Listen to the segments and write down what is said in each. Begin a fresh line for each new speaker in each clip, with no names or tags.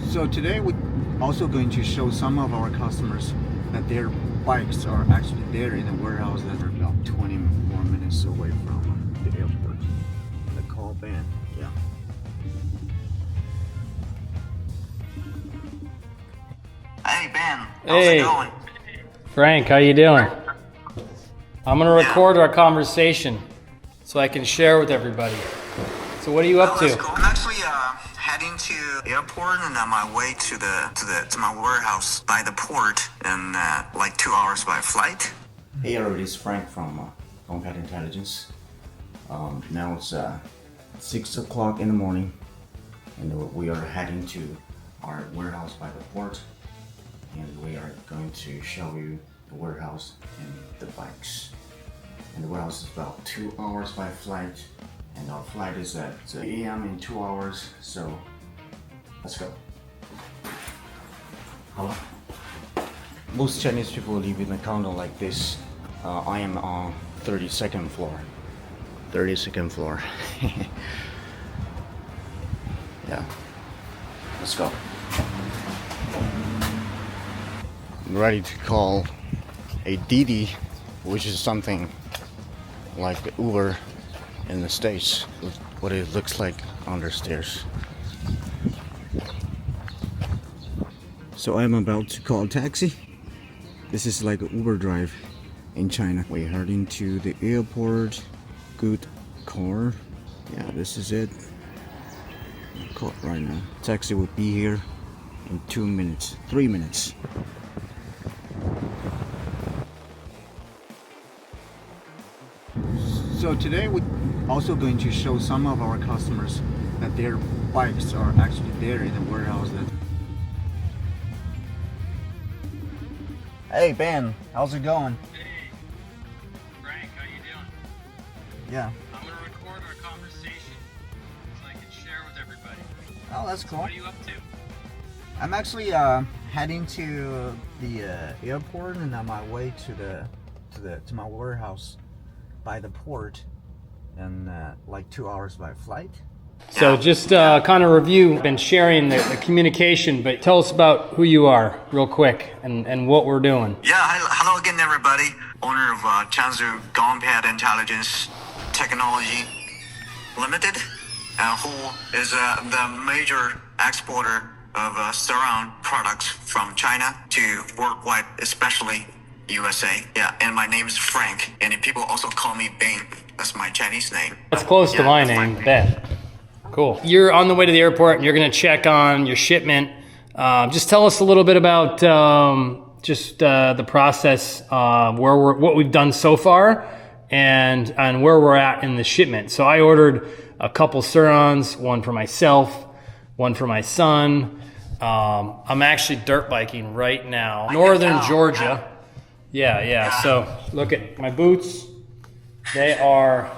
So today we're also going to show some of our customers that their bikes are actually there in a warehouse that are about 20 more minutes away from the airport. The call band, yeah. Hey Ben, how's it going?
Frank, how you doing? I'm gonna record our conversation so I can share with everybody. So what are you up to?
Cool. I'm actually heading to the airport and on my way to my warehouse by the port in like 2 hours by flight.
Hey everybody, it's Frank from Gonped Intelligence. Now it's 6 o'clock in the morning and we are heading to our warehouse by the port, and we are going to show you the warehouse and the bikes. And the warehouse is about 2 hours by flight, and our flight is at 8 a.m. in 2 hours, so let's go. Hello? Most Chinese people live in a condo like this. I am on 32nd floor. 32nd floor. Yeah. Let's go. I'm ready to call a Didi, which is something like Uber in the States, what it looks like on the stairs. So I'm about to call a taxi. This is like an Uber drive in China. We're heading to the airport. Good car. Yeah, this is it. Call right now. Taxi will be here in 2 minutes, 3 minutes.
So today we're also going to show some of our customers that their bikes are actually there in a warehouse. Hey Ben, how's it going?
Hey, Frank, how you doing?
Yeah.
I'm gonna record our conversation so I can share with everybody.
Oh, that's cool.
What are you up to?
I'm actually heading to the airport and on my way to my warehouse by the port in like 2 hours by flight.
So just kind of review and sharing the communication, but tell us about who you are real quick and what we're doing.
Yeah, hello again everybody. Owner of Changzhou Gonped Intelligence Technology Limited, who is the major exporter of Surron products from China to worldwide, especially USA. Yeah, and my name is Frank, and people also call me Bing. That's my Chinese name.
That's close to my name, Ben. Cool. You're on the way to the airport and you're going to check on your shipment. Just tell us a little bit about the process, what we've done so far, and where we're at in the shipment. So I ordered a couple Surrons, one for myself, one for my son. I'm actually dirt biking right now, northern Georgia. Yeah. So look at my boots. They are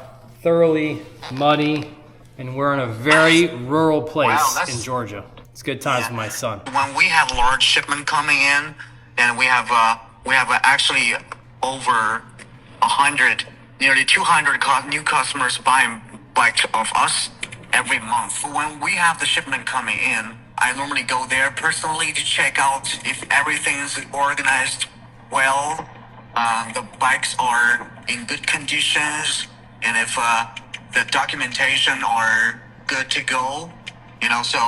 thoroughly muddy, and we're in a very rural place in Georgia. It's good times with my son.
When we have large shipment coming in, and we have actually over 100, nearly 200 new customers buying bikes of us every month. When we have the shipment coming in, I normally go there personally to check out if everything's organized well, the bikes are in good conditions, and if the documentation are good to go, so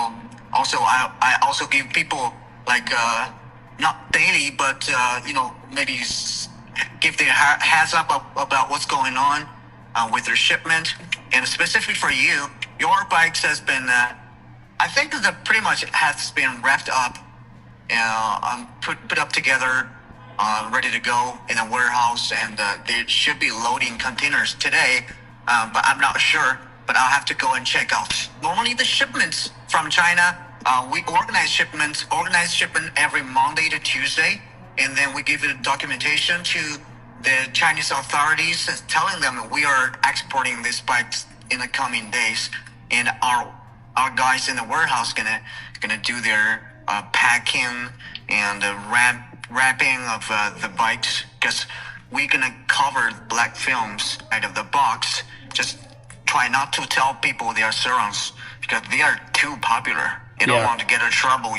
also I also give people like not daily, but maybe give the heads up about what's going on with their shipment. And specifically for you, your bikes has been I think that pretty much has been wrapped up, put up together, ready to go in a warehouse, and they should be loading containers today, but I'm not sure, but I'll have to go and check out. Normally the shipments from China, we organize shipment every Monday to Tuesday, and then we give the documentation to the Chinese authorities telling them we are exporting these bikes in the coming days, and our guys in the warehouse gonna do their packing and wrapping of the bikes, because we're gonna cover black films out of the box. Just try not to tell people they are Surrons, because they are too popular You don't
Yeah.
want to get in trouble.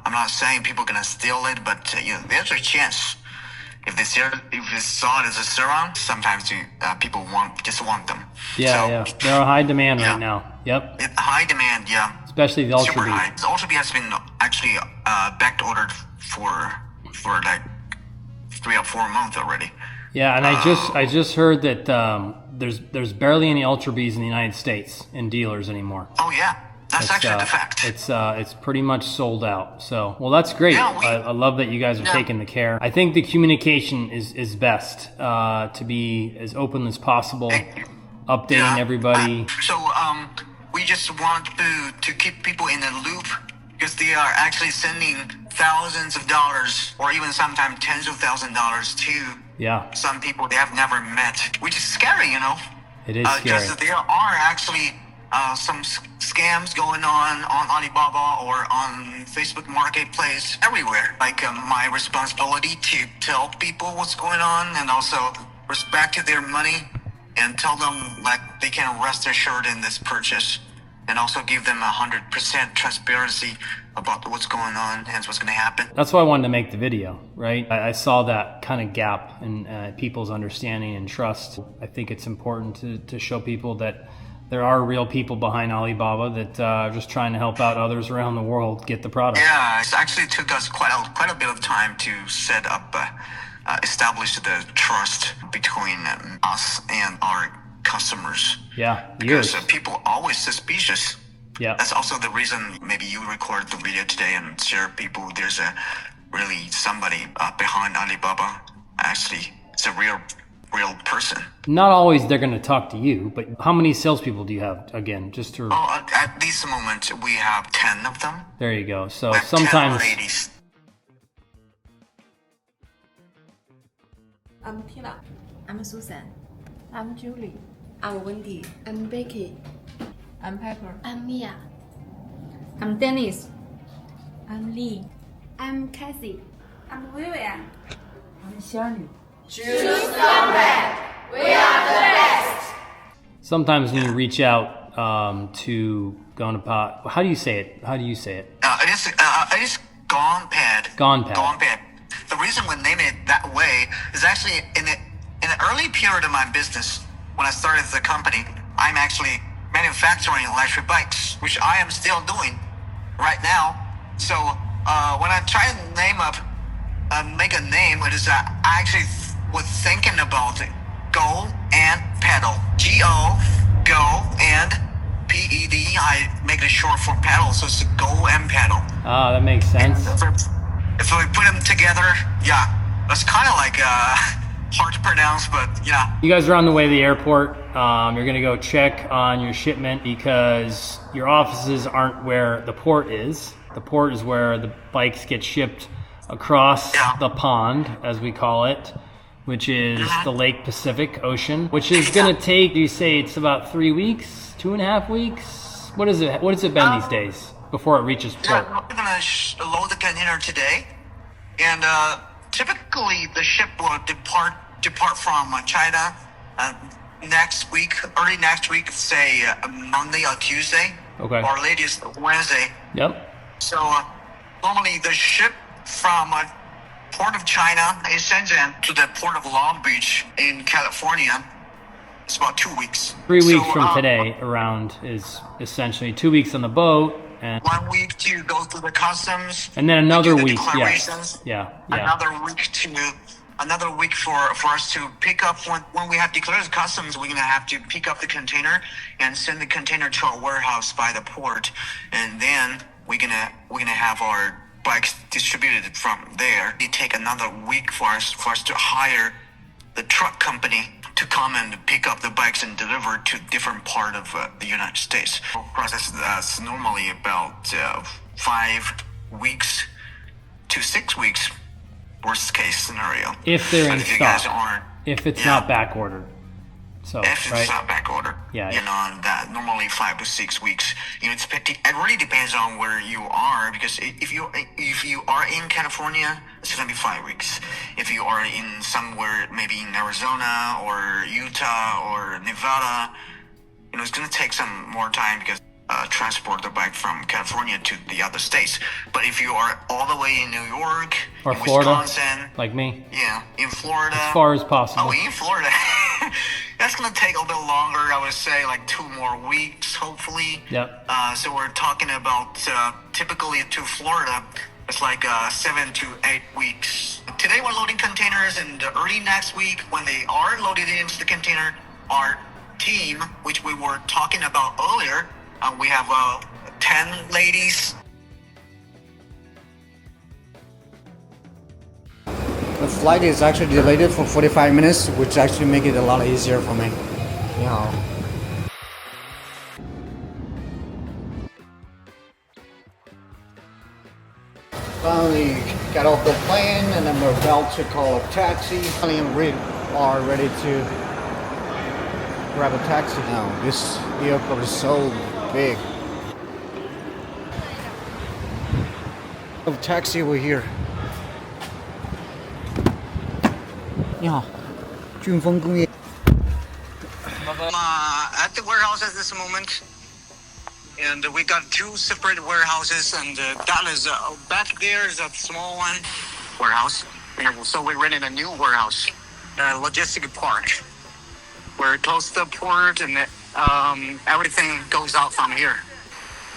I'm not saying people are gonna steal it, but there's a chance. If they saw it as a Surron, sometimes people just want them.
Yeah. They're a high demand right now. Yep.
High demand, yeah.
Especially the Ultra
Super
B.
high. The Ultra B has been actually back ordered for like 3 or 4 months already.
Yeah, and I just heard that there's barely any Ultra Bs in the United States in dealers anymore.
Oh yeah, that's actually the fact.
It's pretty much sold out. So, well, that's great.
Yeah,
I love that you guys are taking the care. I think the communication is best to be as open as possible, updating everybody.
We just want to keep people in the loop because they are actually sending thousands of dollars or even sometimes tens of thousands of dollars to some people they have never met, which is scary,
It is scary.
Because there are actually some scams going on Alibaba or on Facebook Marketplace everywhere. Like my responsibility to tell people what's going on and also respect their money and tell them like they can rest assured in this purchase and also give them 100% transparency about what's going on and what's going to happen.
That's why I wanted to make the video, right? I saw that kind of gap in people's understanding and trust. I think it's important to show people that there are real people behind Alibaba that are just trying to help out others around the world get the product.
Yeah, it actually took us quite a bit of time to set up, establish the trust between us and our customers.
Yeah, years.
Because people are always suspicious.
Yeah.
That's also the reason maybe you record the video today and share people. There's really somebody behind Alibaba. Actually, it's a real person.
Not always they're going to talk to you, but how many salespeople do you have? Again, just to...
At this moment, we have 10 of them.
There you go. So
With
sometimes...
10 ladies.
I'm Tina.
I'm Susan.
I'm Julie.
I'm Wendy.
I'm Becky. I'm Pepper.
I'm Mia.
I'm Dennis.
I'm Lee.
I'm Cassie.
I'm Vivian.
I'm Shirley.
Sometimes when you reach out to Gonapot, how do you say it?
It is Gonped.
Gonped.
The reason we named it that way is actually in the early period of my business, when I started the company, I'm actually manufacturing electric bikes, which I am still doing right now. So when I try to make a name, it is I actually was thinking about it. Go and pedal. Go and PED. I make it short for pedal, so it's go and pedal.
Ah, that makes sense.
If we put them together, that's kind of like hard to pronounce, but yeah.
You guys are on the way to the airport. You're going to go check on your shipment because your offices aren't where the port is. The port is where the bikes get shipped across the pond, as we call it, which is the Lake Pacific Ocean, which is going to take, you say it's about 3 weeks, 2.5 weeks? What has it been these days before it reaches port?
Yeah, we're going to load the container today, and typically the ship will depart from China next week, early next week, say Monday or Tuesday, or latest Wednesday.
Yep.
So normally the ship from Port of China in Shenzhen to the Port of Long Beach in California, it's about 2 weeks.
3 weeks from today around is essentially 2 weeks on the boat. And
1 week to go through the customs.
And then another
do the
week,
declarations.
Yeah.
Another week for us to pick up when we have declared the customs. We're gonna have to pick up the container and send the container to our warehouse by the port, and then we're gonna have our bikes distributed from there. It take another week for us to hire the truck company to come and pick up the bikes and deliver to different part of the United States. The process is normally about 5 weeks to 6 weeks, worst case scenario.
If they're in
you guys
stock.
aren't,
If it's not back ordered. So,
if
right?
it's not back order,
Yeah.
that normally 5 to 6 weeks. It really depends on where you are, because if you are in California, it's gonna be 5 weeks. If you are in somewhere maybe in Arizona or Utah or Nevada, it's gonna take some more time because transport the bike from California to the other states. But if you are all the way in New York
Or
in
Florida,
Wisconsin,
like me,
yeah, in Florida,
as far as possible.
oh, in Florida, that's gonna take a little longer. I would say like 2 more weeks, hopefully.
Yep.
So we're talking about typically to Florida, it's like 7 to 8 weeks. Today we're loading containers, and early next week, when they are loaded into the container, our team, which we were talking about earlier, we have 10 ladies.
The flight is actually delayed for 45 minutes, which actually make it a lot easier for me. Yeah. Finally got off the plane, and then we're about to call a taxi. Finally, we are ready to grab a taxi now. This airport is so big. Taxi over here. 你好，俊峰工业。
At the warehouse at this moment, and we got 2 separate warehouses, and that is back there is a small one warehouse. So we're renting a new warehouse, logistic park. We're close to the port, and everything goes out from here.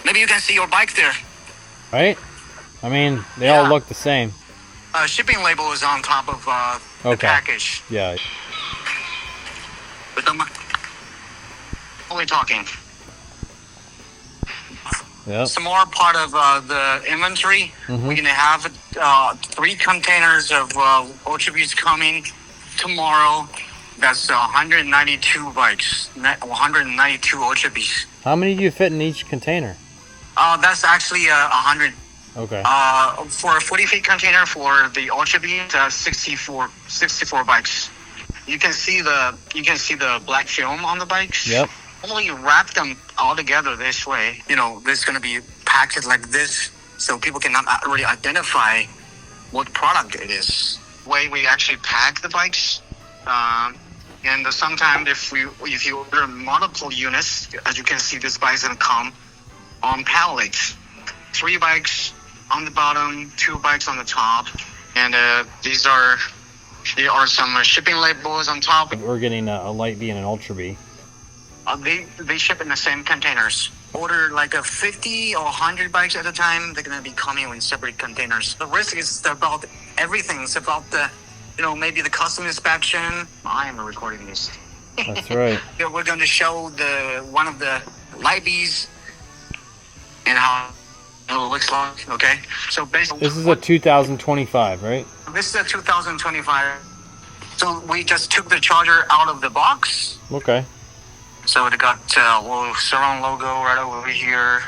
Maybe you can see your bike there.
Right? I mean, they all
Yeah.
look the same.
Shipping label is on top of the
Okay.
package.
Yeah.
But only talking.
Yep.
Some more part of the inventory. We're gonna have 3 containers of Ultra Beats coming tomorrow. That's 192 bikes, 192 Ultra Beats.
How many do you fit in each container?
That's actually 100.
Okay.
For a 40 feet container for the Ultra Beat, 64 bikes. You can see the black film on the bikes.
Yep.
Only wrap them all together this way. You know, this is gonna be packaged like this, so people cannot really identify what product it is. Way we actually pack the bikes, and sometimes if you order multiple units, as you can see, this bike's gonna come on pallets. 3 bikes on the bottom, 2 bikes on the top, and there are some shipping labels on top.
We're getting a Light B and an Ultra B.
They ship in the same containers. Order like a 50 or 100 bikes at a time. They're gonna be coming in separate containers. The risk is about everything. It's about maybe the custom inspection. I am recording this.
That's right.
We're going to show one of the Light Bs and how it looks like. Okay, so basically
This is a 2025, right?
This is a 2025. So we just took the charger out of the box.
Okay.
So it got little Surron logo right over here,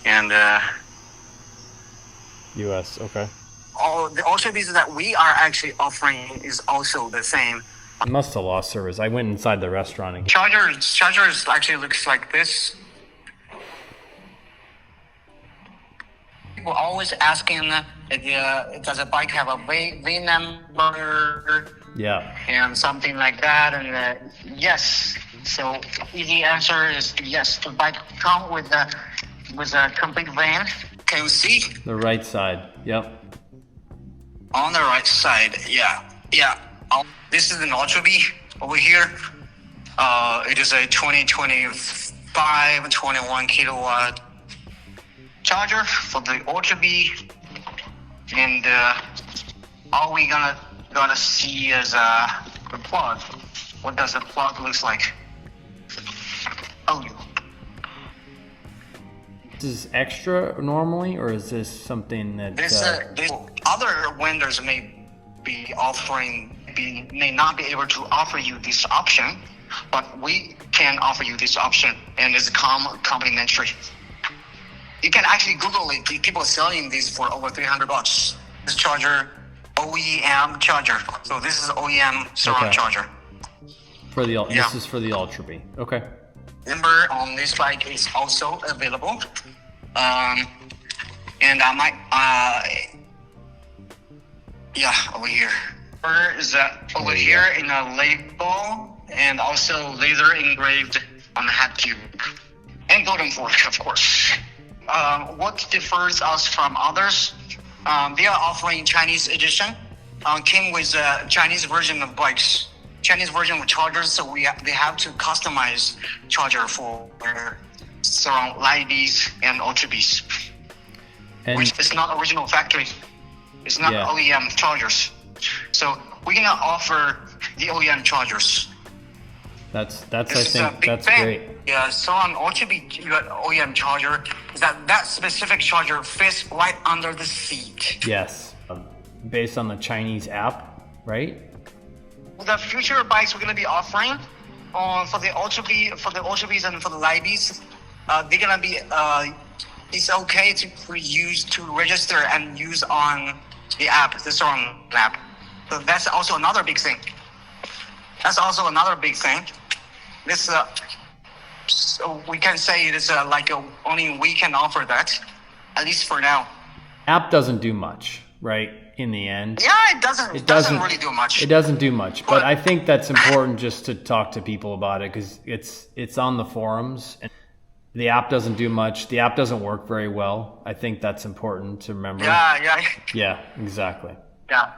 and
US. Okay.
all the Ultra Beats that we are actually offering is also the same.
I must have lost service. I went inside the restaurant again.
Chargers actually looks like this. People always asking, does a bike have a V number?
Yeah.
And something like that, and yes. So easy answer is yes. The bike come with a complete van. Can you see?
The right side. Yep.
On the right side, yeah. This is an Ultra B over here. It is a 2025 21 kilowatt charger for the Ultra B, and all we gotta see is the plug. What does the plug looks like? Oh.
This is extra normally, or is this something that?
This other vendors may not be able to offer you this option, but we can offer you this option, and it's complimentary. You can actually Google it. People are selling these for over $300. This charger, OEM charger. So this is OEM Surron
Okay.
charger.
For the
Yeah.
This is for the Ultra B. Okay.
Number on this bike is also available. And I might, over here. Is that over here in a label, and also laser engraved on the head tube. and golden fork, of course. What differs us from others? They are offering Chinese edition. Came with a Chinese version of bikes, Chinese version of chargers. So they have to customize charger for Surron Lighties and Ultra Bs, which is not original factory. It's not OEM chargers. So we're gonna offer the OEM chargers.
That's I think that's great.
Yeah, so on Ultra B OEM charger is that specific charger fits right under the seat.
Yes, based on the Chinese app, right?
The future bikes we're gonna be offering for the Ultra B, for the Ultra Bs and for the Lighties, they're gonna be it's okay to register and use on the app, the Surron app. So that's also another big thing. This so we can say it is only we can offer that, at least for now.
App doesn't do much, right? In the end,
yeah, it doesn't really do much.
It doesn't do much, but I think that's important just to talk to people about it, because it's on the forums, and the app doesn't do much. The app doesn't work very well. I think that's important to remember.
Yeah,
exactly.
Yeah,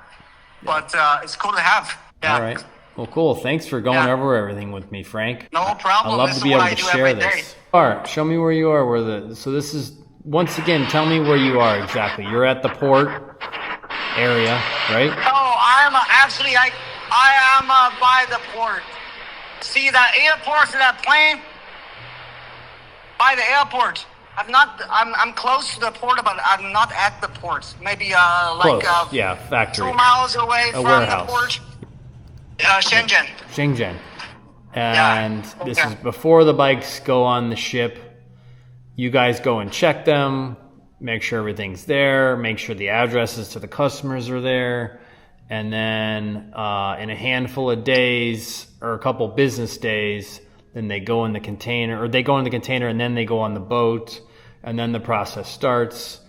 but it's cool to have. Yeah.
All right. Well, cool. Thanks for going over everything with me, Frank.
No problem.
I love to be able to share this. All right, show me where you are. So this is, once again, tell me where you are exactly. You're at the port area, right?
Oh, I'm actually, I am by the port. See that airport, see that plane? By the airport. I'm close to the port, but I'm not at the port. Maybe
factory.
2 miles away from
warehouse.
the port. Shenzhen.
And this is before the bikes go on the ship. You guys go and check them, make sure everything's there, make sure the addresses to the customers are there, and then in a handful of days or a couple business days, then they go in the container, and then they go on the boat, and then the process starts.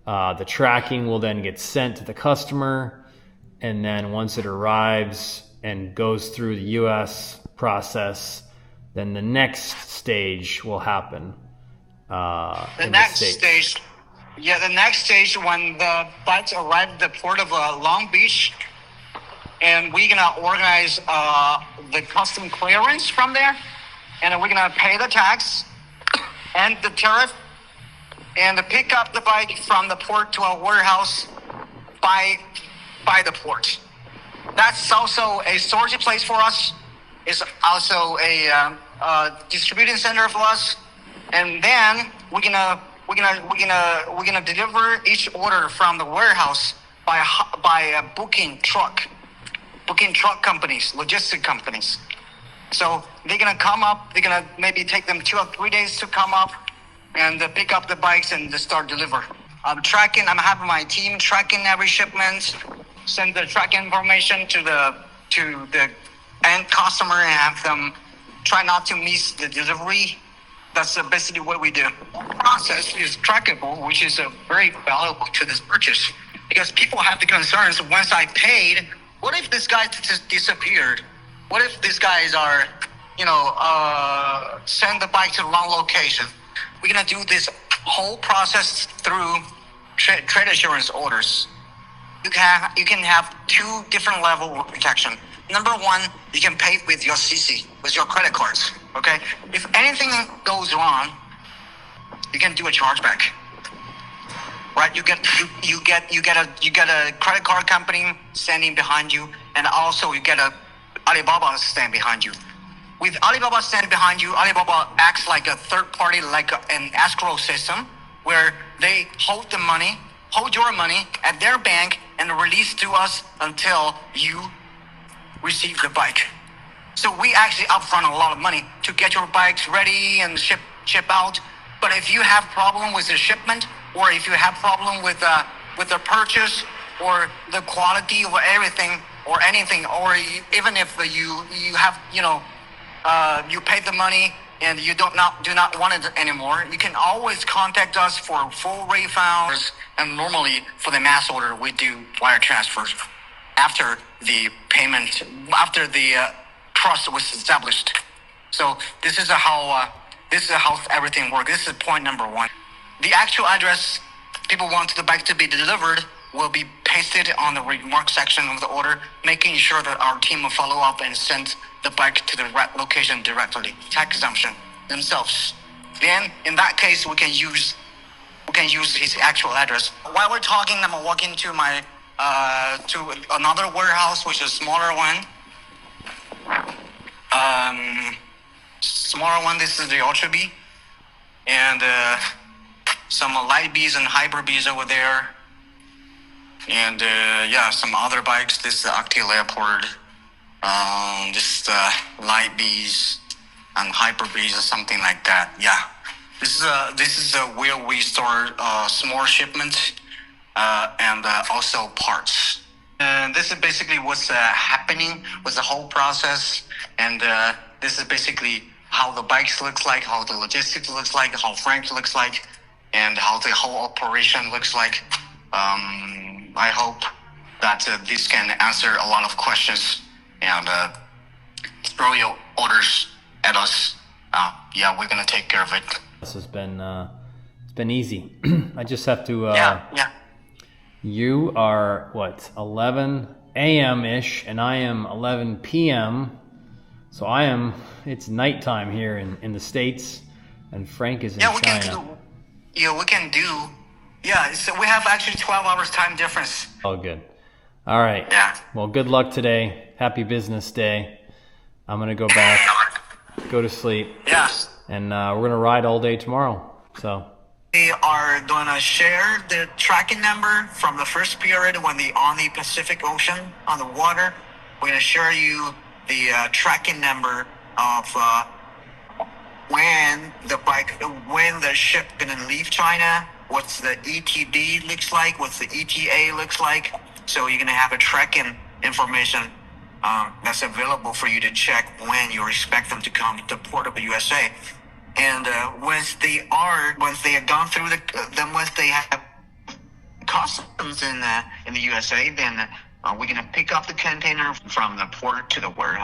The tracking will then get sent to the customer, and then once it arrives and goes through the U.S. process, then the next stage will happen.
The next stage when the bikes arrive at the port of Long Beach, and we're gonna organize the custom clearance from there, and we're gonna pay the tax and the tariff, and pick up the bike from the port to our warehouse by the port. That's also a storage place for us. It's also a distributing center for us. And then we're gonna deliver each order from the warehouse by booking truck companies, logistic companies. So they're gonna come up. They're gonna maybe take them 2 or 3 days to come up and pick up the bikes and start deliver. I'm having my team tracking every shipment. Send the tracking information to the end customer and have them try not to miss the delivery. That's basically what we do. The process is trackable, which is very valuable to this purchase, because people have the concerns. Once I paid, what if this guy just disappeared? What if these guys are, send the bike to the wrong location? We're gonna do this whole process through trade assurance orders. You can have 2 different levels of protection. Number 1, you can pay with your CC, with your credit cards. Okay, if anything goes wrong, you can do a chargeback. Right? You get a credit card company standing behind you, and also you get a Alibaba stand behind you. With Alibaba stand behind you, Alibaba acts like a third party, like an escrow system, where they hold your money at their bank and release to us until you receive the bike. So we actually upfront a lot of money to get your bikes ready and ship out. But if you have problem with the shipment, or if you have problem with the purchase, or the quality or everything or anything, or even if you have you paid the money and you do not want it anymore, you can always contact us for full refunds. And normally for the mass order, we do wire transfers after the trust was established. So this is how This is how everything works. This is point number one. The actual address people want the bike to be delivered will be pasted on the remark section of the order, making sure that our team will follow up and send the bike to the right location directly. Tax exemption themselves. Then, in that case, we can use his actual address. While we're talking, I'm walking to my to another warehouse, which is a smaller one. Smaller one. This is the Ultra B, and some light Bs and hyper Bs over there, and yeah, some other bikes. This is the Octa Leopard. This light Bs and hyper Bs or something like that. Yeah, this is where we store small shipment and also parts. And this is basically what's happening with the whole process. And this is basically how the bikes looks like, how the logistics looks like, how Frank looks like, and how the whole operation looks like. I hope that this can answer a lot of questions and throw your orders at us. Yeah, we're gonna take care of it.
This has been it's been easy. I just have to.
Yeah.
You are what, 11 a.m. ish, and I am 11 p.m. So it's nighttime here in the States, and Frank is in China.
We can do. Yeah, so we have actually 12 hours time difference.
Oh, good. All right.
Yeah.
Well, good luck today. Happy business day. I'm gonna go back, go to sleep.
Yes.
And we're gonna ride all day tomorrow. So.
We are gonna share the tracking number from the first period when on the Pacific Ocean on the water. We're gonna share you the tracking number of when the ship gonna leave China, what's the ETD looks like, what's the ETA looks like. So you're gonna have a tracking information that's available for you to check when you expect them to come to the port of the USA. And once they have gone through once they have customs in the USA, then we're gonna pick up the container from the port to the warehouse.